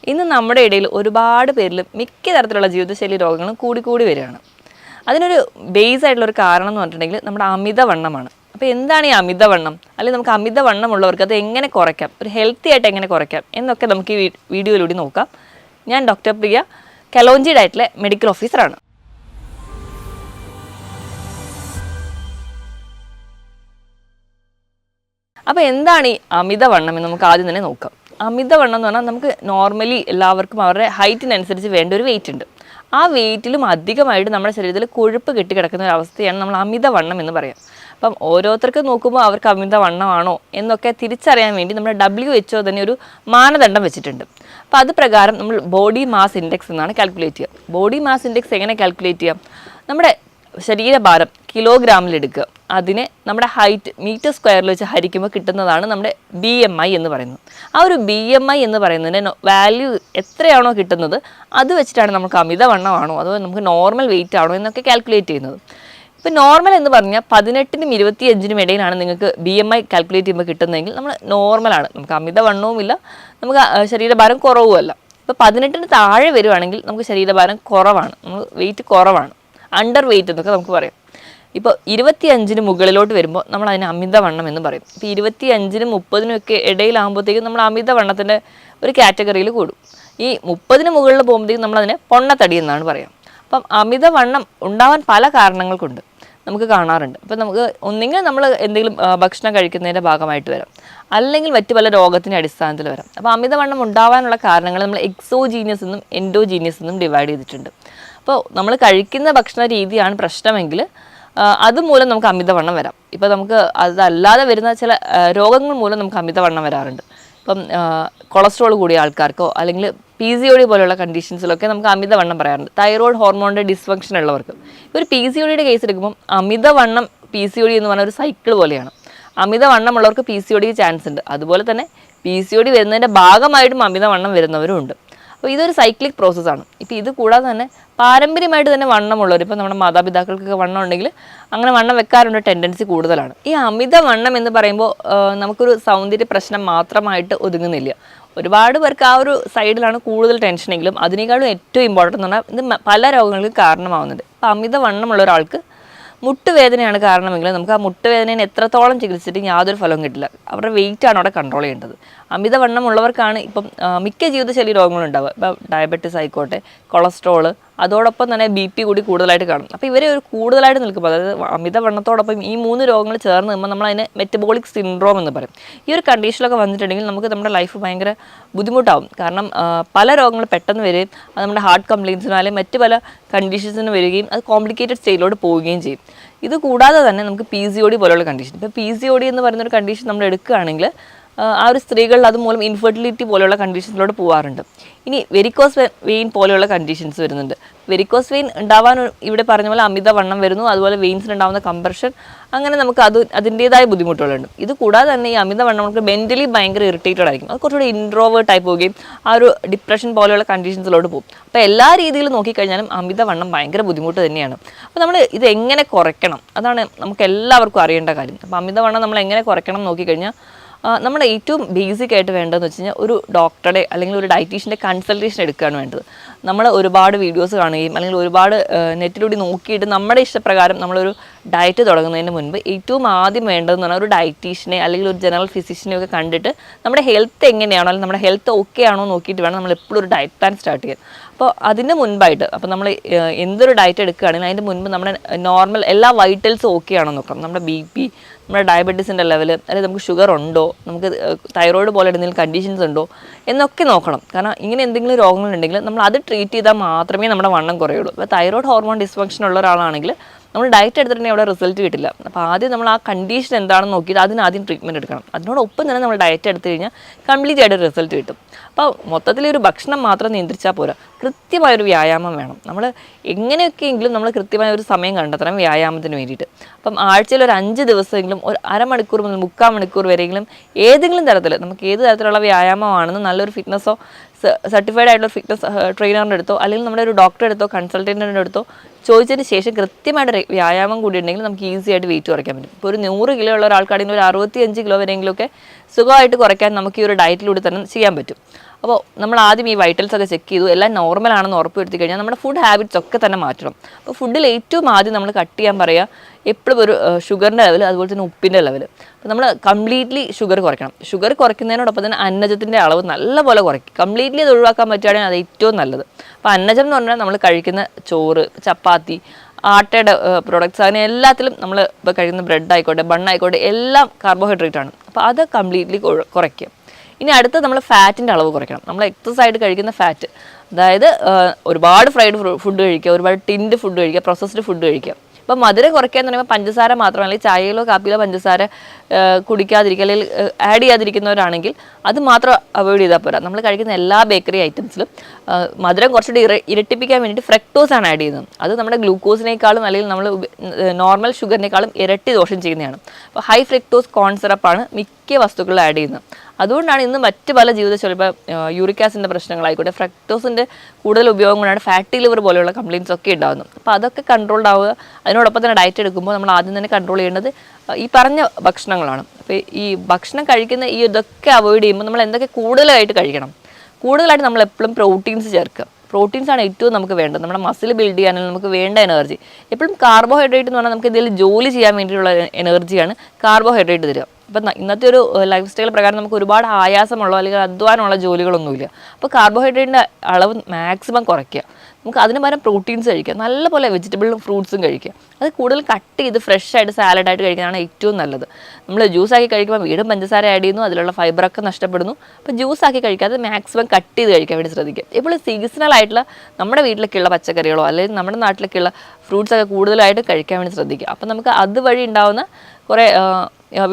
ഇന്ന് നമ്മുടെ ഇടയിൽ ഒരുപാട് പേരിൽ മിക്ക തരത്തിലുള്ള ജീവിതശൈലി രോഗങ്ങളും കൂടി വരികയാണ്. അതിനൊരു ബേസ് ആയിട്ടുള്ള ഒരു കാരണം എന്ന് പറഞ്ഞിട്ടുണ്ടെങ്കിൽ നമ്മുടെ അമിതവണ്ണമാണ്. അപ്പോൾ എന്താണ് ഈ അമിതവണ്ണം, അല്ലെങ്കിൽ നമുക്ക് അമിതവണ്ണമുള്ളവർക്ക് അത് എങ്ങനെ കുറയ്ക്കാം, ഒരു ഹെൽത്തി ആയിട്ട് എങ്ങനെ കുറയ്ക്കാം എന്നൊക്കെ നമുക്ക് ഈ വീഡിയോയിലൂടെ നോക്കാം. ഞാൻ ഡോക്ടർ പ്രിയ, കലോഞ്ചി ഡയറ്റിലെ മെഡിക്കൽ ഓഫീസറാണ്. അപ്പോൾ എന്താണ് ഈ അമിതവണ്ണം എന്ന് നമുക്ക് ആദ്യം തന്നെ നോക്കാം. അമിതവണ്ണം എന്ന് പറഞ്ഞാൽ നമുക്ക് നോർമലി എല്ലാവർക്കും അവരുടെ ഹൈറ്റിനനുസരിച്ച് വേണ്ട ഒരു വെയിറ്റ് ഉണ്ട്. ആ വെയിറ്റിലും അധികമായിട്ട് നമ്മുടെ ശരീരത്തിൽ കൊഴുപ്പ് കെട്ടിക്കിടക്കുന്ന ഒരു അവസ്ഥയാണ് നമ്മൾ അമിതവണ്ണം എന്ന് പറയാം. അപ്പം ഓരോരുത്തർക്കും നോക്കുമ്പോൾ അവർക്ക് അമിതവണ്ണമാണോ എന്നൊക്കെ തിരിച്ചറിയാൻ വേണ്ടി നമ്മുടെ WHO തന്നെ ഒരു മാനദണ്ഡം വെച്ചിട്ടുണ്ട്. അപ്പോൾ അത് പ്രകാരം നമ്മൾ ബോഡി മാസ് ഇൻഡെക്സ് എന്നാണ് കാൽക്കുലേറ്റ് ചെയ്യുക. ബോഡി മാസ് ഇൻഡെക്സ് എങ്ങനെ കാൽക്കുലേറ്റ് ചെയ്യാം? നമ്മുടെ ശരീരഭാരം കിലോഗ്രാമിലെടുക്കുക, അതിനെ നമ്മുടെ ഹൈറ്റ് മീറ്റർ സ്ക്വയറിൽ വെച്ച് ഹരിക്കുമ്പോൾ കിട്ടുന്നതാണ് നമ്മുടെ BMI എന്ന് പറയുന്നത്. ആ ഒരു BMI എന്ന് പറയുന്നതിൻ്റെ വാല്യൂ എത്രയാണോ കിട്ടുന്നത് അത് വെച്ചിട്ടാണ് നമുക്ക് അമിതവണ്ണമാണോ അതോ നമുക്ക് നോർമൽ വെയിറ്റ് ആണോ എന്നൊക്കെ കാൽക്കുലേറ്റ് ചെയ്യുന്നത്. ഇപ്പോൾ നോർമൽ എന്ന് പറഞ്ഞാൽ 18നും 25നും ഇടയിലാണ് നിങ്ങൾക്ക് BMI കാൽക്കുലേറ്റ് ചെയ്യുമ്പോൾ കിട്ടുന്നതെങ്കിൽ നമ്മൾ നോർമലാണ്, നമുക്ക് അമിതവണ്ണവുമില്ല, നമുക്ക് ശരീരഭാരം കുറവുമല്ല. ഇപ്പോൾ 18ന് താഴെ വരുവാണെങ്കിൽ നമുക്ക് ശരീരഭാരം കുറവാണ്, നമുക്ക് വെയിറ്റ് കുറവാണ്, അണ്ടർ വെയിറ്റ് എന്നൊക്കെ നമുക്ക് പറയാം. ഇപ്പോൾ 25ന് മുകളിലോട്ട് വരുമ്പോൾ നമ്മൾ അതിന് അമിതവണ്ണം എന്ന് പറയും. ഇപ്പോൾ 25നും 30നും ഒക്കെ ഇടയിലാകുമ്പോഴത്തേക്കും നമ്മൾ അമിതവണ്ണത്തിൻ്റെ ഒരു കാറ്റഗറിയിൽ കൂടും. ഈ 30ന് മുകളിൽ പോകുമ്പോഴത്തേക്കും നമ്മളതിനെ പൊണ്ണത്തടി എന്നാണ് പറയാം. അപ്പം അമിതവണ്ണം ഉണ്ടാവാൻ പല കാരണങ്ങൾ കൊണ്ട് നമുക്ക് കാണാറുണ്ട്. അപ്പോൾ നമുക്ക് ഒന്നെങ്കിൽ നമ്മൾ എന്തെങ്കിലും ഭക്ഷണം കഴിക്കുന്നതിൻ്റെ ഭാഗമായിട്ട് വരാം, അല്ലെങ്കിൽ മറ്റ് പല രോഗത്തിൻ്റെ അടിസ്ഥാനത്തിൽ വരാം. അപ്പോൾ അമിതവണ്ണം ഉണ്ടാവാനുള്ള കാരണങ്ങൾ നമ്മൾ എക്സോജീനിയസ് എന്നും എൻഡോജീനിയസ് എന്നും ഡിവൈഡ് ചെയ്തിട്ടുണ്ട്. അപ്പോൾ നമ്മൾ കഴിക്കുന്ന ഭക്ഷണ രീതിയാണ് പ്രശ്നമെങ്കിൽ അതുമൂലം നമുക്ക് അമിതവണ്ണം വരാം. ഇപ്പോൾ നമുക്ക് അതല്ലാതെ വരുന്ന ചില രോഗങ്ങൾ മൂലം നമുക്ക് അമിതവണ്ണം വരാറുണ്ട്. ഇപ്പം കൊളസ്ട്രോൾ കൂടിയ ആൾക്കാർക്കോ അല്ലെങ്കിൽ PCOD പോലെയുള്ള കണ്ടീഷൻസിലൊക്കെ നമുക്ക് അമിതവണ്ണം പറയാറുണ്ട്. തൈറോയ്ഡ് ഹോർമോണിൻ്റെ ഡിസ്ഫങ്ഷൻ ഉള്ളവർക്ക് ഒരു PCODയുടെ കേസ് എടുക്കുമ്പം അമിതവണ്ണം PCOD എന്ന് പറഞ്ഞ ഒരു സൈക്കിൾ പോലെയാണ്. അമിതവണ്ണമുള്ളവർക്ക് PCOD ചാൻസ് ഉണ്ട്. അതുപോലെ തന്നെ PCOD വരുന്നതിൻ്റെ ഭാഗമായിട്ടും അമിതവണ്ണം വരുന്നവരും ഉണ്ട്. അപ്പോൾ ഇതൊരു സൈക്ലിക് പ്രോസസ്സാണ്. ഇപ്പോൾ ഇത് കൂടാതെ തന്നെ പാരമ്പര്യമായിട്ട് തന്നെ വണ്ണമുള്ളവർ, ഇപ്പോൾ നമ്മുടെ മാതാപിതാക്കൾക്കൊക്കെ വണ്ണം ഉണ്ടെങ്കിൽ അങ്ങനെ വണ്ണം വെക്കാനുള്ള ടെൻഡൻസി കൂടുതലാണ്. ഈ അമിതവണ്ണം എന്ന് പറയുമ്പോൾ നമുക്കൊരു സൗന്ദര്യ പ്രശ്നം മാത്രമായിട്ട് ഒതുങ്ങുന്നില്ല. ഒരുപാട് പേർക്ക് ആ ഒരു സൈഡിലാണ് കൂടുതൽ ടെൻഷനെങ്കിലും അതിനേക്കാളും ഏറ്റവും ഇമ്പോർട്ടൻ്റ് എന്ന് പറഞ്ഞാൽ ഇത് പല രോഗങ്ങൾക്ക് കാരണമാവുന്നുണ്ട്. അപ്പോൾ അമിതവണ്ണമുള്ള ഒരാൾക്ക് മുട്ടുവേദനയാണ് കാരണമെങ്കിൽ നമുക്ക് ആ മുട്ടുവേദനയെ എത്രത്തോളം ചികിത്സിച്ചിട്ട് യാതൊരു ഫലവും കിട്ടില്ല. അവരുടെ വെയിറ്റാണ് അവിടെ കൺട്രോൾ ചെയ്യേണ്ടത്. അമിതവണ്ണമുള്ളവർക്കാണ് ഇപ്പം മിക്ക ജീവിതശൈലി രോഗങ്ങളുണ്ടാവുക. ഇപ്പോൾ ഡയബറ്റിസ് ആയിക്കോട്ടെ, കൊളസ്ട്രോള്, അതോടൊപ്പം തന്നെ BP കൂടി കൂടുതലായിട്ട് കാണും. അപ്പോൾ ഇവരെ ഒരു കൂടുതലായിട്ട് നിൽക്കുമ്പോൾ, അതായത് അമിതവണ്ണത്തോടൊപ്പം ഈ 3 രോഗങ്ങൾ ചേർന്ന് നിൽക്കുമ്പോൾ നമ്മൾ അതിനെ മെറ്റബോളിക് സിൻഡ്രോം എന്ന് പറയും. ഈ ഒരു കണ്ടീഷനിലൊക്കെ വന്നിട്ടുണ്ടെങ്കിൽ നമുക്ക് നമ്മുടെ ലൈഫ് ഭയങ്കര ബുദ്ധിമുട്ടാവും. കാരണം പല രോഗങ്ങൾ പെട്ടെന്ന് വരികയും അത് നമ്മുടെ ഹാർട്ട് കംപ്ലയിൻസിനോ അല്ലെങ്കിൽ മറ്റ് പല കണ്ടീഷൻസിന് വരികയും അത് കോംപ്ലിക്കേറ്റഡ് സ്റ്റേജിലോട്ട് പോവുകയും ചെയ്യും. ഇത് കൂടാതെ തന്നെ നമുക്ക് PCOD പോലെയുള്ള കണ്ടീഷൻ, ഇപ്പോൾ PCOD എന്ന് പറയുന്നൊരു കണ്ടീഷൻ നമ്മൾ എടുക്കുകയാണെങ്കിൽ ആ ഒരു സ്ത്രീകളിൽ അതുമൂലം ഇൻഫെർട്ടിലിറ്റി പോലെയുള്ള കണ്ടീഷൻസിലോട്ട് പോകാറുണ്ട്. ഇനി വെരിക്കോസ് വെയിൻ പോലെയുള്ള കണ്ടീഷൻസ് വരുന്നുണ്ട്. വെരിക്കോസ് വെയിൻ ഉണ്ടാവാൻ ഇവിടെ പറഞ്ഞ പോലെ അമിതവണ്ണം വരുന്നു, അതുപോലെ വെയിൻസിലുണ്ടാകുന്ന കംപ്രഷൻ, അങ്ങനെ നമുക്ക് അതിൻ്റേതായ ബുദ്ധിമുട്ടുകളുണ്ട്. ഇത് കൂടാതെ തന്നെ ഈ അമിതവണ്ണം നമുക്ക് മെൻ്റലി ഭയങ്കര ഇറിറ്റേറ്റഡ് ആയിരിക്കും. അത് കുറച്ചുകൂടി ഇൻട്രോവേർട്ട് ആയി പോവുകയും ആ ഒരു ഡിപ്രഷൻ പോലെയുള്ള കണ്ടീഷൻസിലോട്ട് പോകും. അപ്പോൾ എല്ലാ രീതിയിലും നോക്കിക്കഴിഞ്ഞാലും അമിതവണ്ണം ഭയങ്കര ബുദ്ധിമുട്ട് തന്നെയാണ്. അപ്പോൾ നമ്മൾ ഇത് എങ്ങനെ കുറയ്ക്കണം, അതാണ് നമുക്ക് എല്ലാവർക്കും അറിയേണ്ട കാര്യം. അപ്പോൾ അമിതവണ്ണം നമ്മൾ എങ്ങനെ കുറയ്ക്കണം നോക്കിക്കഴിഞ്ഞാൽ നമ്മുടെ ഏറ്റവും ബേസിക് ആയിട്ട് വേണ്ടതെന്ന് വെച്ച് കഴിഞ്ഞാൽ ഒരു ഡോക്ടറുടെ അല്ലെങ്കിൽ ഒരു ഡയറ്റീഷ്യൻ്റെ കൺസൾട്ടേഷൻ എടുക്കുകയാണ് വേണ്ടത്. നമ്മൾ ഒരുപാട് വീഡിയോസ് കാണുകയും അല്ലെങ്കിൽ ഒരുപാട് നെറ്റിലൂടെ നോക്കിയിട്ട് നമ്മുടെ ഇഷ്ടപ്രകാരം നമ്മളൊരു ഡയറ്റ് തുടങ്ങുന്നതിന് മുൻപ് ഏറ്റവും ആദ്യം വേണ്ടതെന്ന് പറഞ്ഞാൽ ഒരു ഡയറ്റീഷ്യനെ അല്ലെങ്കിൽ ഒരു ജനറൽ ഫിസിഷ്യനെ ഒക്കെ കണ്ടിട്ട് നമ്മുടെ ഹെൽത്ത് എങ്ങനെയാണോ അല്ലെങ്കിൽ നമ്മുടെ ഹെൽത്ത് ഓക്കെ ആണോ നോക്കിയിട്ട് വേണം നമ്മൾ എപ്പോഴും ഒരു ഡയറ്റ് പ്ലാൻ സ്റ്റാർട്ട് ചെയ്യാൻ. അപ്പോൾ അതിന് മുൻപായിട്ട് അപ്പോൾ നമ്മൾ എന്തൊരു ഡയറ്റ് എടുക്കുകയാണെങ്കിൽ അതിൻ്റെ മുൻപ് നമ്മുടെ നോർമൽ എല്ലാ വൈറ്റൽസും ഓക്കെ ആണോ നോക്കാം. നമ്മുടെ BP, നമ്മുടെ ഡയബറ്റീസിൻ്റെ ലെവൽ, അല്ലെങ്കിൽ നമുക്ക് ഷുഗർ ഉണ്ടോ, നമുക്ക് തൈറോയ്ഡ് പോലെ എന്തെങ്കിലും കണ്ടീഷൻസ് ഉണ്ടോ എന്നൊക്കെ നോക്കണം. കാരണം ഇങ്ങനെ എന്തെങ്കിലും രോഗങ്ങളുണ്ടെങ്കിൽ നമ്മൾ അത് ട്രീറ്റ് ചെയ്താൽ മാത്രമേ നമ്മുടെ വണ്ണം കുറയുള്ളൂ. ഇപ്പോൾ തൈറോയ്ഡ് ഹോർമോൺ ഡിസ്ഫങ്ഷൻ ഉള്ള ഒരാളാണെങ്കിൽ നമ്മൾ ഡയറ്റ് എടുത്തിട്ടുണ്ടെങ്കിൽ അവിടെ റിസൾട്ട് കിട്ടില്ല. അപ്പോൾ ആദ്യം നമ്മൾ ആ കണ്ടീഷൻ എന്താണെന്ന് നോക്കിയിട്ട് അതിനാദ്യം ട്രീറ്റ്മെൻറ്റ് എടുക്കണം. അതിനോടൊപ്പം തന്നെ നമ്മൾ ഡയറ്റ് എടുത്തു കഴിഞ്ഞാൽ കംപ്ലീറ്റ് ആയിട്ട് റിസൾട്ട് കിട്ടും. അപ്പോൾ മൊത്തത്തിലൊരു ഭക്ഷണം മാത്രം നിയന്ത്രിച്ചാൽ പോരാ, കൃത്യമായൊരു വ്യായാമം വേണം. നമ്മൾ എങ്ങനെയൊക്കെയെങ്കിലും നമ്മൾ കൃത്യമായ ഒരു സമയം കണ്ടെത്തണം വ്യായാമത്തിന് വേണ്ടിയിട്ട്. അപ്പം ആഴ്ചയിൽ ഒരു 5 ദിവസമെങ്കിലും ഒരു അരമണിക്കൂർ മുതൽ 3/4 മണിക്കൂർ വരെയെങ്കിലും ഏതെങ്കിലും തരത്തിൽ നമുക്ക് ഏത് തരത്തിലുള്ള വ്യായാമമാണെന്ന് നല്ലൊരു ഫിറ്റ്നസ്സോ സർട്ടിഫൈഡ് ആയിട്ടുള്ള ഫിറ്റ്നസ് ട്രെയിനറിൻ്റെ അടുത്തോ അല്ലെങ്കിൽ നമ്മുടെ ഒരു ഡോക്ടറെ അടുത്തോ കൺസൾട്ടൻറ്റിൻ്റെ അടുത്തോ ചോദിച്ചതിന് ശേഷം കൃത്യമായിട്ട് വ്യായാമം കൂടി ഉണ്ടെങ്കിൽ നമുക്ക് ഈസി ആയിട്ട് വെയിറ്റ് കുറയ്ക്കാൻ പറ്റും. ഇപ്പോൾ ഒരു 100 കിലോ ഉള്ള ഒരാൾക്കാണെങ്കിൽ ഒരു 65 കിലോ വരെയെങ്കിലുമൊക്കെ സുഖമായിട്ട് കുറയ്ക്കാൻ നമുക്ക് ഈ ഒരു ഡയറ്റിലൂടെ തന്നെ ചെയ്യാൻ പറ്റും. അപ്പോൾ നമ്മൾ ആദ്യം ഈ വൈറ്റൽസ് ഒക്കെ ചെക്ക് ചെയ്തു, എല്ലാം നോർമലാണെന്ന് ഉറപ്പ് വരുത്തി കഴിഞ്ഞാൽ നമ്മുടെ ഫുഡ് ഹാബിറ്റ്സ് ഒക്കെ തന്നെ മാറ്റണം. അപ്പോൾ ഫുഡിൽ ഏറ്റവും ആദ്യം നമ്മൾ കട്ട് ചെയ്യാൻ പറയുക എപ്പോഴും ഒരു ഷുഗറിൻ്റെ ലെവൽ, അതുപോലെ തന്നെ ഉപ്പിൻ്റെ ലെവൽ. അപ്പോൾ നമ്മൾ കംപ്ലീറ്റ്ലി ഷുഗർ കുറയ്ക്കണം. ഷുഗർ കുറയ്ക്കുന്നതിനോടൊപ്പം തന്നെ അന്നജത്തിൻ്റെ അളവ് നല്ലപോലെ കുറയ്ക്കും. കംപ്ലീറ്റ്ലി അത് ഒഴിവാക്കാൻ പറ്റുകയാണെങ്കിൽ അത് ഏറ്റവും നല്ലത്. അപ്പോൾ അന്നജം എന്ന് പറഞ്ഞാൽ നമ്മൾ കഴിക്കുന്ന ചോറ്, ചപ്പാത്തി, ആട്ടയുടെ പ്രൊഡക്ട്സ്, അങ്ങനെ എല്ലാത്തിലും നമ്മൾ ഇപ്പോൾ കഴിക്കുന്ന ബ്രെഡ് ആയിക്കോട്ടെ, ബണ്ണായിക്കോട്ടെ, എല്ലാം കാർബോഹൈഡ്രേറ്റ് ആണ്. അപ്പോൾ അത് കംപ്ലീറ്റ്ലി കുറയ്ക്കുക. ഇനി അടുത്ത് നമ്മൾ ഫാറ്റിൻ്റെ അളവ് കുറയ്ക്കണം. നമ്മൾ എക്സസ് ആയിട്ട് കഴിക്കുന്ന ഫാറ്റ്, അതായത് ഒരുപാട് ഫ്രൈഡ് ഫുഡ് കഴിക്കുക, ഒരുപാട് ടിൻഡ് ഫുഡ് കഴിക്കുക, പ്രോസസ്ഡ് ഫുഡ് കഴിക്കുക. അപ്പോൾ മധുരം കുറയ്ക്കുക എന്ന് പറയുമ്പോൾ പഞ്ചസാര മാത്രമല്ല, അല്ലെങ്കിൽ ചായയിലോ കാപ്പിയിലോ പഞ്ചസാര കുടിക്കാതിരിക്കുക അല്ലെങ്കിൽ ആഡ് ചെയ്യാതിരിക്കുന്നവരാണെങ്കിൽ അത് മാത്രം അവോയ്ഡ് ചെയ്താൽ പോരാ. നമ്മൾ കഴിക്കുന്ന എല്ലാ ബേക്കറി ഐറ്റംസിലും മധുരം കുറച്ചുകൂടി ഇരട്ടിപ്പിക്കാൻ വേണ്ടിയിട്ട് ഫ്രക്ടോസ് ആണ് ആഡ് ചെയ്യുന്നത്. അത് നമ്മുടെ ഗ്ലൂക്കോസിനേക്കാളും അല്ലെങ്കിൽ നമ്മൾ നോർമൽ ഷുഗറിനേക്കാളും ഇരട്ടി ദോഷം ചെയ്യുന്നതാണ്. അപ്പോൾ ഹൈ ഫ്രക്ടോസ് കോൺ സിറപ്പാണ് മിക്ക വസ്തുക്കളിൽ ആഡ് ചെയ്യുന്നത്. അതുകൊണ്ടാണ് ഇന്ന് മറ്റ് പല ജീവിതശൈലി, ഇപ്പോൾ യൂറിക് ആസിഡിൻ്റെ പ്രശ്നങ്ങളായിക്കോട്ടെ, ഫ്രക്ടോസിൻ്റെ കൂടുതൽ ഉപയോഗം കൊണ്ടാണ് ഫാറ്റി ലിവർ പോലെയുള്ള കംപ്ലയിൻസ് ഒക്കെ ഉണ്ടാകുന്നത്. അപ്പോൾ അതൊക്കെ കൺട്രോൾഡ് ആവുക. അതിനോടൊപ്പം തന്നെ ഡയറ്റ് എടുക്കുമ്പോൾ നമ്മൾ ആദ്യം തന്നെ കൺട്രോൾ ചെയ്യേണ്ടത് ഈ പറഞ്ഞ ഭക്ഷണങ്ങളാണ്. അപ്പോൾ ഈ ഭക്ഷണം കഴിക്കുന്ന ഇതൊക്കെ അവോയ്ഡ് ചെയ്യുമ്പോൾ നമ്മൾ എന്തൊക്കെ കൂടുതലായിട്ട് കഴിക്കണം? കൂടുതലായിട്ട് നമ്മൾ എപ്പോഴും പ്രോട്ടീൻസ് ചേർക്കുക. പ്രോട്ടീൻസ് ആണ് ഏറ്റവും നമുക്ക് വേണ്ടത്. നമ്മുടെ മസിൽ ബിൽഡ് ചെയ്യാനും നമുക്ക് വേണ്ട എനർജി. എപ്പോഴും കാർബോഹൈഡ്രേറ്റ് എന്ന് പറഞ്ഞാൽ നമുക്ക് എന്തെങ്കിലും ജോലി ചെയ്യാൻ വേണ്ടിയിട്ടുള്ള എനർജിയാണ് കാർബോഹൈഡ്രേറ്റ് തരിക. ഇപ്പം ഇന്നത്തെ ഒരു ലൈഫ് സ്റ്റൈൽ പ്രകാരം നമുക്ക് ഒരുപാട് ആയാസമുള്ള അല്ലെങ്കിൽ അധ്വാനമുള്ള ജോലികളൊന്നുമില്ല. അപ്പോൾ കാർബോഹൈഡ്രേറ്റിൻ്റെ അളവ് മാക്സിമം കുറയ്ക്കുക. നമുക്ക് അതിന് പകരം പ്രോട്ടീൻസ് കഴിക്കുക, നല്ലപോലെ വെജിറ്റബിളും ഫ്രൂട്ട്സും കഴിക്കുക. അത് കൂടുതൽ കട്ട് ചെയ്ത് ഫ്രഷ് ആയിട്ട് സാലഡായിട്ട് കഴിക്കാനാണ് ഏറ്റവും നല്ലത്. നമ്മൾ ജ്യൂസാക്കി കഴിക്കുമ്പോൾ വീണ്ടും പഞ്ചസാര ആഡ് ചെയ്യുന്നു, അതിലുള്ള ഫൈബറൊക്കെ നഷ്ടപ്പെടുന്നു. അപ്പോൾ ജ്യൂസാക്കി കഴിക്കാതെ മാക്സിമം കട്ട് ചെയ്ത് കഴിക്കാൻ വേണ്ടി ശ്രദ്ധിക്കുക. ഇപ്പോൾ സീസണൽ ആയിട്ടുള്ള നമ്മുടെ വീട്ടിലൊക്കെയുള്ള പച്ചക്കറികളോ അല്ലെങ്കിൽ നമ്മുടെ നാട്ടിലൊക്കെയുള്ള ഫ്രൂട്ട്സൊക്കെ കൂടുതലായിട്ട് കഴിക്കാൻ വേണ്ടി ശ്രദ്ധിക്കുക. അപ്പോൾ നമുക്ക് അതുവഴി ഉണ്ടാകുന്ന കുറേ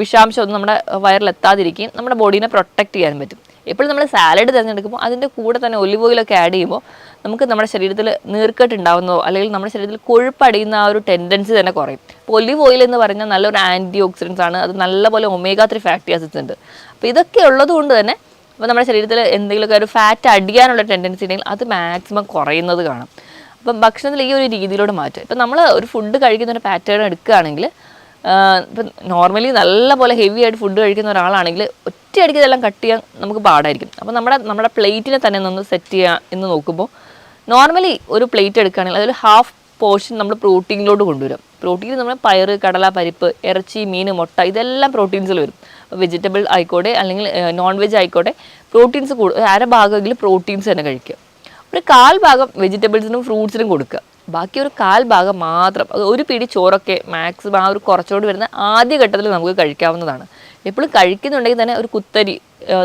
വിഷാംശമൊന്നും നമ്മുടെ വയറിലെത്താതിരിക്കുകയും നമ്മുടെ ബോഡീനെ പ്രൊട്ടക്റ്റ് ചെയ്യാൻ പറ്റും. എപ്പോഴും നമ്മൾ സാലഡ് തിരഞ്ഞെടുക്കുമ്പോൾ അതിൻ്റെ കൂടെ തന്നെ ഒലിവ് ഓയിലൊക്കെ ആഡ് ചെയ്യുമ്പോൾ നമുക്ക് നമ്മുടെ ശരീരത്തിൽ നീർക്കെട്ട് ഉണ്ടാകുന്നതോ അല്ലെങ്കിൽ നമ്മുടെ ശരീരത്തിൽ കൊഴുപ്പടിയുന്ന ആ ഒരു ടെൻഡൻസി തന്നെ കുറയും. ഇപ്പോൾ ഒലിവ് ഓയിൽ എന്ന് പറഞ്ഞാൽ നല്ലൊരു ആൻറ്റി ഓക്സിഡൻസ് ആണ്. അത് നല്ലപോലെ ഒമേഗ 3 ഫാറ്റി ആസിഡ്സ് ഉണ്ട്. അപ്പോൾ ഇതൊക്കെ ഉള്ളത് കൊണ്ട് തന്നെ അപ്പോൾ നമ്മുടെ ശരീരത്തിൽ എന്തെങ്കിലുമൊക്കെ ഒരു ഫാറ്റ് അടിയാനുള്ള ടെൻഡൻസി ഉണ്ടെങ്കിൽ അത് മാക്സിമം കുറയുന്നത് കാണാം. അപ്പം ഭക്ഷണത്തിൽ ഈ ഒരു രീതിയിലൂടെ മാറ്റും. ഇപ്പം നമ്മൾ ഒരു ഫുഡ് കഴിക്കുന്ന ഒരു പാറ്റേൺ എടുക്കുകയാണെങ്കിൽ, ഇപ്പം നോർമലി നല്ലപോലെ ഹെവി ആയിട്ട് ഫുഡ് കഴിക്കുന്ന ഒരാളാണെങ്കിൽ ഒറ്റയടിക്ക് ഇതെല്ലാം കട്ട് ചെയ്യാൻ നമുക്ക് പാടായിരിക്കും. അപ്പോൾ നമ്മുടെ പ്ലേറ്റിനെ തന്നെ ഒന്ന് സെറ്റ് ചെയ്യുക എന്ന് നോക്കുമ്പോൾ നോർമലി ഒരു പ്ലേറ്റ് എടുക്കുകയാണെങ്കിൽ അതിൽ ഹാഫ് പോർഷൻ നമ്മൾ പ്രോട്ടീനിലോട്ട് കൊണ്ടുവരും. പ്രോട്ടീൻ നമ്മൾ പയറ്, കടല, പരിപ്പ്, ഇറച്ചി, മീൻ, മുട്ട, ഇതെല്ലാം പ്രോട്ടീൻസിൽ വരും. വെജിറ്റബിൾ ആയിക്കോട്ടെ അല്ലെങ്കിൽ നോൺ വെജ് ആയിക്കോട്ടെ, പ്രോട്ടീൻസ് അര ഭാഗമെങ്കിലും പ്രോട്ടീൻസ് തന്നെ കഴിക്കുക. ഒരു 1/4 ഭാഗം വെജിറ്റബിൾസിനും ഫ്രൂട്ട്സിനും കൊടുക്കുക. ബാക്കി ഒരു 1/4 ഭാഗം മാത്രം, അത് ഒരു പിടി ചോറൊക്കെ മാക്സിമം ആ ഒരു കുറച്ചുകൊണ്ട് വരുന്ന ആദ്യ ഘട്ടത്തിൽ നമുക്ക് കഴിക്കാവുന്നതാണ്. എപ്പോഴും കഴിക്കുന്നുണ്ടെങ്കിൽ തന്നെ ഒരു കുത്തരി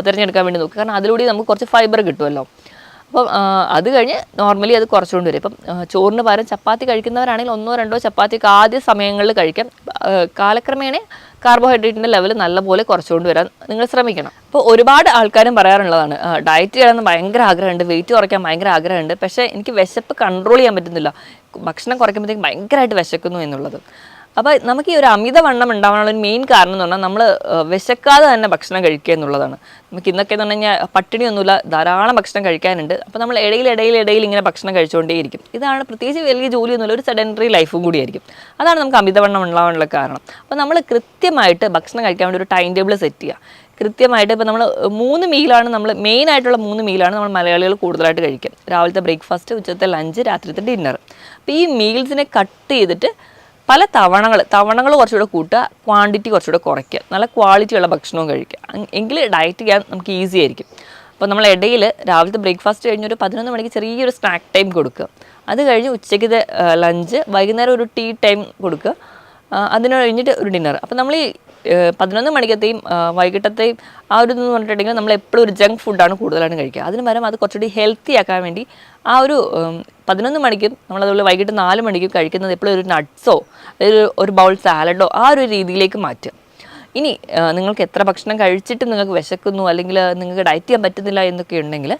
തിരഞ്ഞെടുക്കാൻ വേണ്ടി നോക്കുക. കാരണം അതിലൂടെ നമുക്ക് കുറച്ച് ഫൈബർ കിട്ടുമല്ലോ. അപ്പം അത് കഴിഞ്ഞ് നോർമലി അത് കുറച്ചുകൊണ്ട് വരും. ഇപ്പം ചോറിന് പകരം ചപ്പാത്തി കഴിക്കുന്നവരാണെങ്കിൽ 1 or 2 ചപ്പാത്തിയൊക്കെ ആദ്യ സമയങ്ങളിൽ കഴിക്കാം. കാലക്രമേണ കാർബോഹൈഡ്രേറ്റിൻ്റെ ലെവൽ നല്ലപോലെ കുറച്ചുകൊണ്ട് വരാൻ നിങ്ങൾ ശ്രമിക്കണം. അപ്പോൾ ഒരുപാട് ആൾക്കാരും പറയാറുള്ളതാണ്, ഡയറ്റ് ചെയ്യണമെന്ന് ഭയങ്കര ആഗ്രഹമുണ്ട്, വെയിറ്റ് കുറയ്ക്കാൻ ഭയങ്കര ആഗ്രഹമുണ്ട്, പക്ഷേ എനിക്ക് വിശപ്പ് കൺട്രോൾ ചെയ്യാൻ പറ്റുന്നില്ല, ഭക്ഷണം കുറയ്ക്കുമ്പോഴത്തേക്കും ഭയങ്കരമായിട്ട് വിശക്കുന്നു എന്നുള്ളത്. അപ്പോൾ നമുക്ക് ഈ ഒരു അമിതവണ്ണം ഉണ്ടാവാനുള്ള ഒരു മെയിൻ കാരണം എന്ന് പറഞ്ഞാൽ നമ്മൾ വിശക്കാതെ തന്നെ ഭക്ഷണം കഴിക്കുക എന്നുള്ളതാണ്. നമുക്ക് ഇന്നൊക്കെ എന്ന് പറഞ്ഞു കഴിഞ്ഞാൽ പട്ടിണിയൊന്നുമില്ല, ധാരാളം ഭക്ഷണം കഴിക്കാനുണ്ട്. അപ്പോൾ നമ്മൾ ഇടയിൽ ഇങ്ങനെ ഭക്ഷണം കഴിച്ചുകൊണ്ടേയിരിക്കും. ഇതാണ് പ്രത്യേകിച്ച് വലിയ ജോലിയൊന്നുമില്ല, ഒരു സെഡൻറ്ററി ലൈഫും കൂടിയായിരിക്കും. അതാണ് നമുക്ക് അമിതവണ്ണം ഉണ്ടാവാനുള്ള കാരണം. അപ്പോൾ നമ്മൾ കൃത്യമായിട്ട് ഭക്ഷണം കഴിക്കാൻ വേണ്ടി ഒരു ടൈം ടേബിൾ സെറ്റ് ചെയ്യുക. കൃത്യമായിട്ട് ഇപ്പോൾ നമ്മൾ 3 മീലാണ് നമ്മൾ മെയിനായിട്ടുള്ള 3 മീലാണ് നമ്മൾ മലയാളികൾ കൂടുതലായിട്ട് കഴിക്കുക. രാവിലത്തെ ബ്രേക്ക്ഫാസ്റ്റ്, ഉച്ചത്തെ ലഞ്ച്, രാത്രിത്തെ ഡിന്നർ. അപ്പോൾ ഈ മീൽസിനെ കട്ട് ചെയ്തിട്ട് പല തവണകൾ കുറച്ചുകൂടെ കൂട്ടുക, ക്വാണ്ടിറ്റി കുറച്ചുകൂടെ കുറയ്ക്കുക, നല്ല ക്വാളിറ്റിയുള്ള ഭക്ഷണവും കഴിക്കുക. എങ്കിൽ ഡയറ്റ് ചെയ്യാൻ നമുക്ക് ഈസി ആയിരിക്കും. അപ്പോൾ നമ്മൾ ഇടയിൽ രാവിലത്തെ ബ്രേക്ക്ഫാസ്റ്റ് കഴിഞ്ഞ് ഒരു 11 മണിക്ക് ചെറിയൊരു സ്നാക്ക് ടൈം കൊടുക്കുക. അത് കഴിഞ്ഞ് ഉച്ചയ്ക്കത്തെ ലഞ്ച്, വൈകുന്നേരം ഒരു ടീ ടൈം കൊടുക്കുക, അതിന് കഴിഞ്ഞിട്ട് ഒരു ഡിന്നർ. അപ്പോൾ നമ്മൾ ഈ 11 മണിക്കത്തെയും വൈകിട്ടത്തെയും ആ ഒരു ഇതെന്ന് പറഞ്ഞിട്ടുണ്ടെങ്കിൽ നമ്മൾ എപ്പോഴും ഒരു ജങ്ക് ഫുഡാണ് കൂടുതലാണ് കഴിക്കുക. അതിന് പകരം അത് കുറച്ചുകൂടി ഹെൽത്തി ആക്കാൻ വേണ്ടി ആ ഒരു 11 മണിക്കും നമ്മളതുപോലെ വൈകിട്ട് 4 മണിക്കും കഴിക്കുന്നത് എപ്പോഴും ഒരു നട്ട്സോ അല്ലെങ്കിൽ ഒരു ബൗൾ സാലഡോ ആ ഒരു രീതിയിലേക്ക് മാറ്റുക. ഇനി നിങ്ങൾക്ക് എത്ര ഭക്ഷണം കഴിച്ചിട്ട് നിങ്ങൾക്ക് വിശക്കുന്നു അല്ലെങ്കിൽ നിങ്ങൾക്ക് ഡയറ്റ് ചെയ്യാൻ പറ്റുന്നില്ല എന്നൊക്കെ ഉണ്ടെങ്കിൽ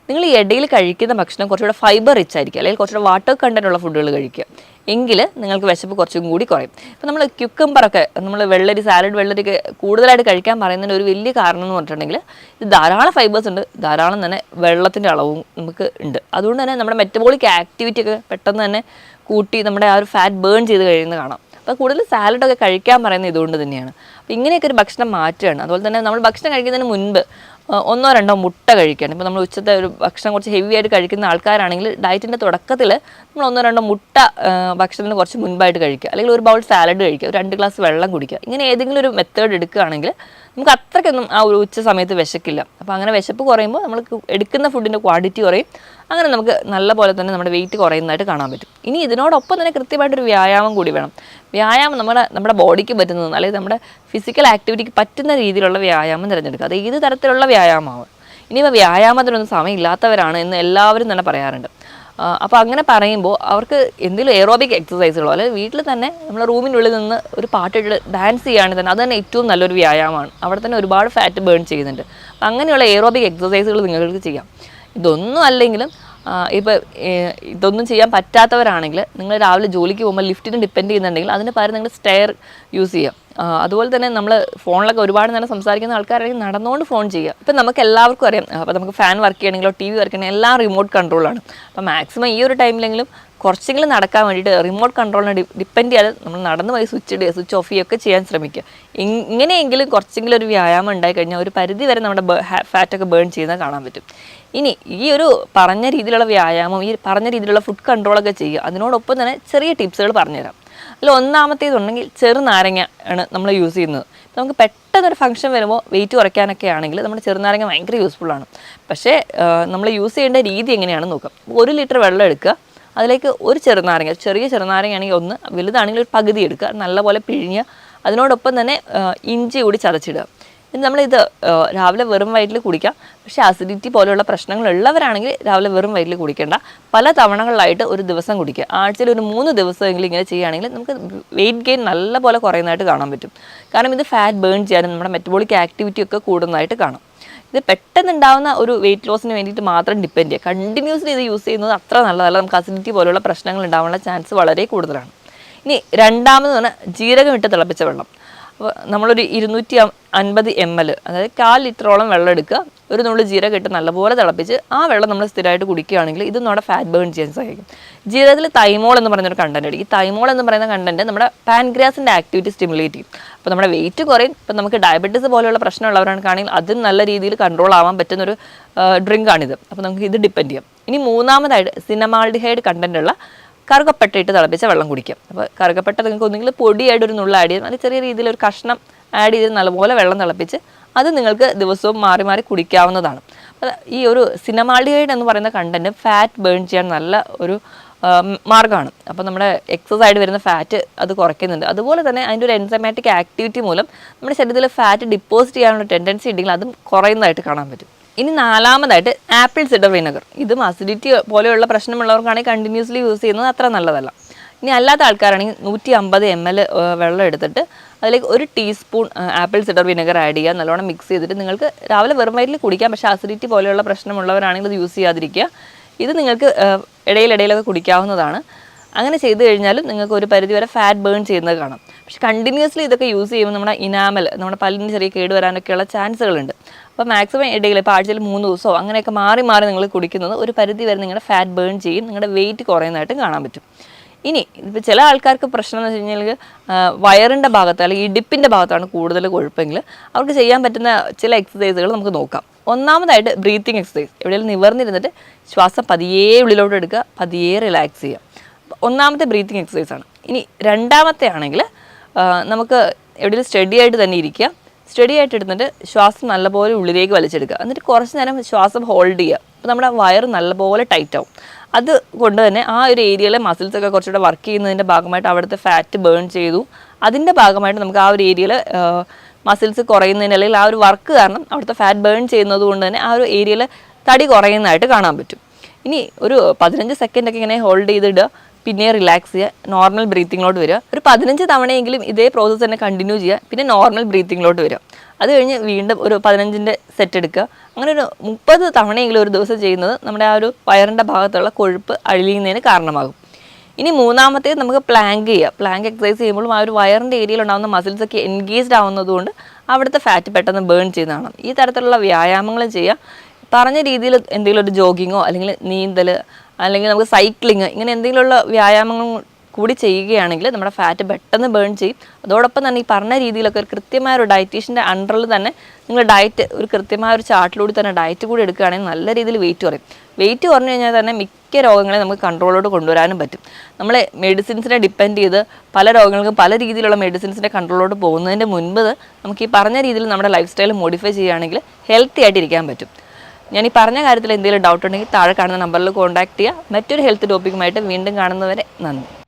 നിങ്ങൾ ഈ ഇടയിൽ കഴിക്കുന്ന ഭക്ഷണം കുറച്ചുകൂടെ ഫൈബർ റിച്ച് ആയിരിക്കും, അല്ലെങ്കിൽ കുറച്ചുകൂടെ വാട്ടർ കണ്ടൻ്റ് ഉള്ള ഫുഡുകൾ കഴിക്കുക. എങ്കിൽ നിങ്ങൾക്ക് വിശപ്പ് കുറച്ചും കൂടി കുറയും. ഇപ്പോൾ നമ്മൾ ക്യുക്കമ്പറൊക്കെ, നമ്മൾ സാലഡ് വെള്ളരിയൊക്കെ കൂടുതലായിട്ട് കഴിക്കാൻ പറയുന്നതിന് ഒരു വലിയ കാരണം എന്ന് പറഞ്ഞിട്ടുണ്ടെങ്കിൽ ഇത് ധാരാളം ഫൈബേഴ്സ് ഉണ്ട്, ധാരാളം തന്നെ വെള്ളത്തിൻ്റെ അളവും നമുക്ക് ഉണ്ട്. അതുകൊണ്ട് തന്നെ നമ്മുടെ മെറ്റബോളിക് ആക്ടിവിറ്റി ഒക്കെ പെട്ടെന്ന് തന്നെ കൂട്ടി നമ്മുടെ ആ ഒരു ഫാറ്റ് ബേൺ ചെയ്ത് കഴിയുന്നത് കാണാം. അപ്പോൾ കൂടുതൽ സാലഡൊക്കെ കഴിക്കാൻ പറയുന്നത് ഇതുകൊണ്ട് തന്നെയാണ്. അപ്പോൾ ഇങ്ങനെയൊക്കെ ഒരു ഭക്ഷണം മാറ്റുകയാണ്. അതുപോലെ തന്നെ നമ്മൾ ഭക്ഷണം കഴിക്കുന്നതിന് മുൻപ് ഒന്നോ രണ്ടോ മുട്ട കഴിക്കാൻ. ഇപ്പോൾ നമ്മൾ ഉച്ചത്തെ ഒരു ഭക്ഷണം കുറച്ച് ഹെവി ആയിട്ട് കഴിക്കുന്ന ആൾക്കാരാണെങ്കിൽ ഡയറ്റിൻ്റെ തുടക്കത്തിൽ നമ്മൾ ഒന്നോ രണ്ടോ മുട്ട ഭക്ഷണത്തിന് കുറച്ച് മുൻപായിട്ട് കഴിക്കുക, അല്ലെങ്കിൽ ഒരു ബൗൾ സാലഡ് കഴിക്കുക, ഒരു 2 ഗ്ലാസ് വെള്ളം കുടിക്കുക. ഇങ്ങനെ ഏതെങ്കിലും ഒരു മെത്തേഡ് എടുക്കുകയാണെങ്കിൽ നമുക്ക് അത്രയ്ക്കൊന്നും ആ ഒരു ഉച്ച സമയത്ത് വിശക്കില്ല. അപ്പോൾ അങ്ങനെ വിശപ്പ് കുറയുമ്പോൾ നമ്മൾ എടുക്കുന്ന ഫുഡിൻ്റെ ക്വാണ്ടിറ്റി കുറയും. അങ്ങനെ നമുക്ക് നല്ല പോലെ തന്നെ നമ്മുടെ വെയിറ്റ് കുറയുന്നതായിട്ട് കാണാൻ പറ്റും. ഇനി ഇതിനോടൊപ്പം തന്നെ കൃത്യമായിട്ടൊരു വ്യായാമം കൂടി വേണം. വ്യായാമം നമ്മുടെ ബോഡിക്ക് പറ്റുന്നത്, അല്ലെങ്കിൽ നമ്മുടെ ഫിസിക്കൽ ആക്ടിവിറ്റിക്ക് പറ്റുന്ന രീതിയിലുള്ള വ്യായാമം തിരഞ്ഞെടുക്കുക. അത് ഏത് തരത്തിലുള്ള വ്യായാമമാവും. ഇനിയിപ്പോൾ വ്യായാമത്തിനൊന്നും സമയമില്ലാത്തവരാണ് എന്ന് എല്ലാവരും തന്നെ പറയാറുണ്ട്. അപ്പോൾ അങ്ങനെ പറയുമ്പോൾ അവർക്ക് എന്തെങ്കിലും എയറോബിക് എക്സസൈസുകളോ അല്ലെങ്കിൽ വീട്ടിൽ തന്നെ നമ്മൾ റൂമിനുള്ളിൽ നിന്ന് ഒരു പാട്ടിട്ട് ഡാൻസ് ചെയ്യുകയാണെങ്കിൽ തന്നെ അത് തന്നെ ഏറ്റവും നല്ലൊരു വ്യായാമമാണ്. അവിടെ തന്നെ ഒരുപാട് ഫാറ്റ് ബേൺ ചെയ്യുന്നുണ്ട്. അപ്പം അങ്ങനെയുള്ള എയറോബിക് എക്സസൈസുകൾ നിങ്ങൾക്ക് ചെയ്യാം. ഇതൊന്നും അല്ലെങ്കിലും ഇപ്പോൾ ഇതൊന്നും ചെയ്യാൻ പറ്റാത്തവരാണെങ്കിൽ നിങ്ങൾ രാവിലെ ജോലിക്ക് പോകുമ്പോൾ ലിഫ്റ്റിന് ഡിപ്പെൻഡ് ചെയ്യുന്നുണ്ടെങ്കിൽ അതിന് പകരം നിങ്ങൾ സ്റ്റെയർ യൂസ് ചെയ്യാം. അതുപോലെ തന്നെ നമ്മൾ ഫോണിലൊക്കെ ഒരുപാട് നേരം സംസാരിക്കുന്ന ആൾക്കാരാണെങ്കിൽ നടന്നുകൊണ്ട് ഫോൺ ചെയ്യുക. ഇപ്പം നമുക്ക് എല്ലാവർക്കും അറിയാം, അപ്പോൾ നമുക്ക് ഫാൻ വർക്ക് ചെയ്യണമെങ്കിലോ TV വർക്ക് ചെയ്യണമെങ്കിൽ എല്ലാം റിമോട്ട് കൺട്രോളാണ്. അപ്പോൾ മാക്സിമം ഈ ഒരു ടൈമിലെങ്കിലും കുറച്ചെങ്കിലും നടക്കാൻ വേണ്ടിയിട്ട് റിമോട്ട് കൺട്രോളിനെ ഡിപ്പെൻഡ് ചെയ്യാതെ നമ്മൾ നടന്നു പോയി സ്വിച്ച് ഓഫ് ചെയ്യുകയൊക്കെ ചെയ്യാൻ ശ്രമിക്കുക. ഇങ്ങനെയെങ്കിലും കുറച്ചെങ്കിലും ഒരു വ്യായാമം ഉണ്ടായി കഴിഞ്ഞാൽ ഒരു പരിധി വരെ നമ്മുടെ ഫാറ്റൊക്കെ ബേൺ ചെയ്യുന്നത് കാണാൻ പറ്റും. ഇനി ഈ ഒരു പറഞ്ഞ രീതിയിലുള്ള വ്യായാമം, ഈ പറഞ്ഞ രീതിയിലുള്ള ഫുഡ് കൺട്രോളൊക്കെ ചെയ്യുക. അതിനോടൊപ്പം തന്നെ ചെറിയ ടിപ്സുകൾ പറഞ്ഞുതരാം. അതിൽ ഒന്നാമത്തേതുണ്ടെങ്കിൽ ചെറുനാരങ്ങ ആണ് നമ്മൾ യൂസ് ചെയ്യുന്നത്. നമുക്ക് പെട്ടെന്നൊരു ഫംഗ്ഷൻ വരുമ്പോൾ വെയിറ്റ് കുറയ്ക്കാനൊക്കെ ആണെങ്കിൽ നമ്മുടെ ചെറുനാരങ്ങ ഭയങ്കര യൂസ്ഫുള്ളാണ്. പക്ഷേ നമ്മൾ യൂസ് ചെയ്യേണ്ട രീതി എങ്ങനെയാണെന്ന് നോക്കാം. 1 ലിറ്റർ വെള്ളം എടുക്കുക, അതിലേക്ക് ഒരു ചെറുനാരങ്ങ, ചെറിയ ചെറുനാരങ്ങയാണെങ്കിൽ 1, വലുതാണെങ്കിൽ ഒരു പകുതി എടുക്കുക, നല്ലപോലെ പിഴിഞ്ഞ് അതിനോടൊപ്പം തന്നെ ഇഞ്ചി കൂടി ചതച്ചിടുക. ഇത് നമ്മളിത് രാവിലെ വെറും വയറ്റിൽ കുടിക്കാം. പക്ഷേ അസിഡിറ്റി പോലെയുള്ള പ്രശ്നങ്ങളുള്ളവരാണെങ്കിൽ രാവിലെ വെറും വയറ്റിൽ കുടിക്കേണ്ട, പല തവണകളിലായിട്ട് ഒരു ദിവസം കുടിക്കുക. ആഴ്ചയിൽ ഒരു 3 ദിവസമെങ്കിലും ഇങ്ങനെ ചെയ്യുകയാണെങ്കിൽ നമുക്ക് വെയിറ്റ് ഗെയിൻ നല്ലപോലെ കുറയുന്നതായിട്ട് കാണാൻ പറ്റും. കാരണം ഇത് ഫാറ്റ് ബേൺ ചെയ്യാനും നമ്മുടെ മെറ്റബോളിക് ആക്ടിവിറ്റി ഒക്കെ കൂടുന്നതായിട്ട് കാണാം. ഇത് പെട്ടെന്നുണ്ടാകുന്ന ഒരു വെയിറ്റ് ലോസിന് വേണ്ടിയിട്ട് മാത്രം ഡിപ്പെൻഡ് ചെയ്യുക. കണ്ടിന്യൂസ്ലി ഇത് യൂസ് ചെയ്യുന്നത് അത്ര നല്ലതല്ല. നമുക്ക് അസിഡിറ്റി പോലുള്ള പ്രശ്നങ്ങൾ ഉണ്ടാവാനുള്ള ചാൻസ് വളരെ കൂടുതലാണ്. ഇനി രണ്ടാമത് പറഞ്ഞാൽ ജീരകം ഇട്ട് തിളപ്പിച്ച വെള്ളം. അപ്പോൾ നമ്മളൊരു 250 ml, അതായത് 1/4 ലിറ്ററോളം വെള്ളം എടുക്കുക, ഒരു നുള്ളു ജീരകം ഇട്ട് നല്ലപോലെ തിളപ്പിച്ച് ആ വെള്ളം നമ്മൾ സ്ഥിരമായിട്ട് കുടിക്കുകയാണെങ്കിൽ ഇത് നമ്മുടെ ഫാറ്റ് ബേൺ ചെയ്യാൻ സഹായിക്കും. ജീരകത്തിൽ തൈമോൾ എന്ന് പറയുന്നൊരു കണ്ടന്റ് ഉണ്ട്. ഈ തൈമോൾ എന്ന് പറയുന്ന കണ്ടന്റ് നമ്മുടെ പാൻക്രിയാസിൻ്റെ ആക്ടിവിറ്റി സ്റ്റിമുലേറ്റ് ചെയ്യും. അപ്പോൾ നമ്മുടെ വെയിറ്റ് കുറയും. ഇപ്പം നമുക്ക് ഡയബറ്റീസ് പോലെയുള്ള പ്രശ്നമുള്ളവരാണെങ്കിൽ അതും നല്ല രീതിയിൽ കൺട്രോൾ ആവാൻ പറ്റുന്നൊരു ഡ്രിങ്കാണിത്. അപ്പോൾ നമുക്ക് ഇത് ഡിപ്പെൻഡ് ചെയ്യാം. ഇനി മൂന്നാമതായിട്ട് സിനമാൾഡിഹൈഡ് കണ്ടന്റ് ഉള്ള കറുകപ്പട്ട ഇട്ട് തിളപ്പിച്ച വെള്ളം കുടിക്കാം. അപ്പോൾ കറുകപ്പട്ട നിങ്ങൾക്ക് ഒന്നെങ്കിൽ പൊടിയായിട്ട് ഒരു നുള്ള ആഡ് ചെയ്യാം, അല്ലെങ്കിൽ ചെറിയ രീതിയിൽ ഒരു കഷ്ണം ആഡ് ചെയ്ത് നല്ലപോലെ വെള്ളം തിളപ്പിച്ച് അത് നിങ്ങൾക്ക് ദിവസവും മാറി മാറി കുടിക്കാവുന്നതാണ്. അപ്പോൾ ഈ ഒരു സിനമാൾഡിഹൈഡ് എന്ന് പറയുന്ന കണ്ടന്റ് ഫാറ്റ് ബേൺ ചെയ്യാൻ നല്ല ഒരു മാർഗ്ഗമാണ്. അപ്പോൾ നമ്മുടെ എക്സസൈഡ് വരുന്ന ഫാറ്റ് അത് കുറയ്ക്കുന്നുണ്ട്. അതുപോലെ തന്നെ അതിൻ്റെ ഒരു എൻസൈമാറ്റിക് ആക്ടിവിറ്റി മൂലം നമ്മുടെ ശരീരത്തിൽ ഫാറ്റ് ഡിപ്പോസിറ്റ് ചെയ്യാനുള്ള ടെൻഡൻസി ഉണ്ടെങ്കിൽ അതും കുറയുന്നതായിട്ട് കാണാൻ പറ്റും. ഇനി നാലാമതായിട്ട് ആപ്പിൾ സിഡർ വിനെഗർ. ഇതും അസിഡിറ്റി പോലെയുള്ള പ്രശ്നമുള്ളവർക്കാണെങ്കിൽ കണ്ടിന്യൂസ്ലി യൂസ് ചെയ്യുന്നത് അത്ര നല്ലതല്ല. ഇനി അല്ലാത്ത ആൾക്കാരാണെങ്കിൽ 150 ml വെള്ളം എടുത്തിട്ട് അതിലേക്ക് 1 teaspoon apple cider vinegar add ചെയ്യുക, നല്ലോണം മിക്സ് ചെയ്തിട്ട് നിങ്ങൾക്ക് രാവിലെ വെറും വയറ്റിൽ കുടിക്കാം. പക്ഷേ അസിഡിറ്റി പോലെയുള്ള പ്രശ്നമുള്ളവരാണെങ്കിൽ ഇത് യൂസ് ചെയ്യാതിരിക്കുക. ഇത് നിങ്ങൾക്ക് ഇടയിലൊക്കെ കുടിക്കാവുന്നതാണ്. അങ്ങനെ ചെയ്ത് കഴിഞ്ഞാലും നിങ്ങൾക്ക് ഒരു പരിധി വരെ ഫാറ്റ് ബേൺ ചെയ്യുന്നത് കാണാം. പക്ഷേ കണ്ടിന്യൂസ്ലി ഇതൊക്കെ യൂസ് ചെയ്യുമ്പോൾ നമ്മുടെ ഇനാമൽ, നമ്മുടെ പല്ലിന് ചെറിയ കേട് വരാനൊക്കെയുള്ള ചാൻസുകളുണ്ട്. അപ്പോൾ മാക്സിമം ഇടയിൽ ഇപ്പോൾ ആഴ്ചയിൽ 3 ദിവസമോ അങ്ങനെയൊക്കെ മാറി നിങ്ങൾ കുടിക്കുന്നത് ഒരു പരിധി വരെ നിങ്ങളുടെ ഫാറ്റ് ബേൺ ചെയ്യും, നിങ്ങളുടെ വെയിറ്റ് കുറയുന്നതായിട്ടും കാണാൻ പറ്റും. ഇനി ഇപ്പോൾ ചില ആൾക്കാർക്ക് പ്രശ്നം എന്ന് വെച്ച് കഴിഞ്ഞാൽ വയറിൻ്റെ ഭാഗത്ത് അല്ലെങ്കിൽ ഇടുപ്പിൻ്റെ ഭാഗത്താണ് കൂടുതൽ കൊഴുപ്പെങ്കിൽ അവർക്ക് ചെയ്യാൻ പറ്റുന്ന ചില എക്സസൈസുകൾ നമുക്ക് നോക്കാം. ഒന്നാമതായിട്ട് ബ്രീത്തിങ് എക്സസൈസ്. എവിടെയെങ്കിലും നിവർന്നിരുന്നിട്ട് ശ്വാസം പതിയെ ഉള്ളിലോട്ട് എടുക്കുക, പതിയെ റിലാക്സ് ചെയ്യുക. ഒന്നാമത്തെ ബ്രീത്തിങ് എക്സസൈസാണ്. ഇനി രണ്ടാമത്തെ ആണെങ്കിൽ നമുക്ക് എവിടെയെങ്കിലും സ്റ്റഡി ആയിട്ട് തന്നെ ഇരിക്കുക, സ്റ്റഡി ആയിട്ട് എടുത്തിട്ട് ശ്വാസം നല്ലപോലെ ഉള്ളിലേക്ക് വലിച്ചെടുക്കുക, എന്നിട്ട് കുറച്ച് നേരം ശ്വാസം ഹോൾഡ് ചെയ്യുക. അപ്പോൾ നമ്മുടെ വയറ് നല്ലപോലെ ടൈറ്റ് ആവും. അതുകൊണ്ട് തന്നെ ആ ഒരു ഏരിയയിലെ മസിൽസൊക്കെ കുറച്ചുകൂടെ വർക്ക് ചെയ്യുന്നതിൻ്റെ ഭാഗമായിട്ട് അവിടുത്തെ ഫാറ്റ് ബേൺ ചെയ്തു. അതിൻ്റെ ഭാഗമായിട്ട് നമുക്ക് ആ ഒരു ഏരിയയിൽ മസിൽസ് കുറയുന്നതിന് അല്ലെങ്കിൽ ആ ഒരു വർക്ക് കാരണം അവിടുത്തെ ഫാറ്റ് ബേൺ ചെയ്യുന്നത് കൊണ്ട് തന്നെ ആ ഒരു ഏരിയയിൽ തടി കുറയുന്നതായിട്ട് കാണാൻ പറ്റും. ഇനി ഒരു 15 സെക്കൻഡൊക്കെ ഇങ്ങനെ ഹോൾഡ് ചെയ്തിടുക, പിന്നെ റിലാക്സ് ചെയ്യുക, നോർമൽ ബ്രീത്തിങ്ങിലോട്ട് വരിക. ഒരു 15 തവണയെങ്കിലും ഇതേ പ്രോസസ്സ് തന്നെ കണ്ടിന്യൂ ചെയ്യുക, പിന്നെ നോർമൽ ബ്രീത്തിങ്ങിലോട്ട് വരിക. അത് കഴിഞ്ഞ് വീണ്ടും ഒരു 15ൻ്റെ സെറ്റ് എടുക്കുക. അങ്ങനെ ഒരു 30 തവണയെങ്കിലും ഒരു ദിവസം ചെയ്യുന്നത് നമ്മുടെ ആ ഒരു വയറിൻ്റെ ഭാഗത്തുള്ള കൊഴുപ്പ് അഴിയുന്നതിന് കാരണമാകും. ഇനി മൂന്നാമത്തേത് നമുക്ക് പ്ലാങ്ക് ചെയ്യുക. പ്ലാങ്ക് എക്സസൈസ് ചെയ്യുമ്പോഴും ആ ഒരു വയറിൻ്റെ ഏരിയയിൽ ഉണ്ടാകുന്ന മസിൽസൊക്കെ എൻഗേജ്ഡ് ആവുന്നതുകൊണ്ട് അവിടുത്തെ ഫാറ്റ് പെട്ടെന്ന് ബേൺ ചെയ്യുന്നതാണ്. ഈ തരത്തിലുള്ള വ്യായാമങ്ങൾ ചെയ്യുക. പറഞ്ഞ രീതിയിൽ എന്തെങ്കിലും ഒരു ജോഗിങ്ങോ അല്ലെങ്കിൽ നീന്തൽ അല്ലെങ്കിൽ നമുക്ക് സൈക്ലിങ് ഇങ്ങനെ എന്തെങ്കിലുമുള്ള വ്യായാമങ്ങൾ കൂടി ചെയ്യുകയാണെങ്കിൽ നമ്മുടെ ഫാറ്റ് പെട്ടെന്ന് ബേൺ ചെയ്യും. അതോടൊപ്പം തന്നെ ഈ പറഞ്ഞ രീതിയിലൊക്കെ ഒരു കൃത്യമായ ഒരു ഡയറ്റീഷ്യൻ്റെ അണ്ടറിൽ തന്നെ നിങ്ങൾ ഡയറ്റ് ഒരു കൃത്യമായ ഒരു ചാർട്ടിലൂടെ തന്നെ ഡയറ്റ് കൂടി എടുക്കുകയാണെങ്കിൽ നല്ല രീതിയിൽ വെയിറ്റ് കുറയും. വെയിറ്റ് കുറഞ്ഞു കഴിഞ്ഞാൽ തന്നെ മിക്ക രോഗങ്ങളെ നമുക്ക് കൺട്രോളോട് കൊണ്ടുവരാനും പറ്റും. നമ്മൾ മെഡിസിൻസിനെ ഡിപ്പെൻഡ് ചെയ്ത് പല രോഗങ്ങൾക്കും പല രീതിയിലുള്ള മെഡിസിൻസിൻ്റെ കൺട്രോളോട് പോകുന്നതിൻ്റെ മുൻപ് നമുക്ക് ഈ പറഞ്ഞ രീതിയിൽ നമ്മുടെ ലൈഫ് സ്റ്റൈൽ മോഡിഫൈ ചെയ്യുകയാണെങ്കിൽ ഹെൽത്തി ആയിട്ട് ഇരിക്കാൻ പറ്റും. ഞാൻ ഈ പറഞ്ഞ കാര്യത്തിൽ എന്തെങ്കിലും ഡൗട്ട് ഉണ്ടെങ്കിൽ താഴെ കാണുന്ന നമ്പറിൽ കോൺടാക്ട് ചെയ്യുക. മറ്റൊരു ഹെൽത്ത് ടോപ്പിക്കുമായിട്ട് വീണ്ടും കാണുന്നവരെ നന്ദി.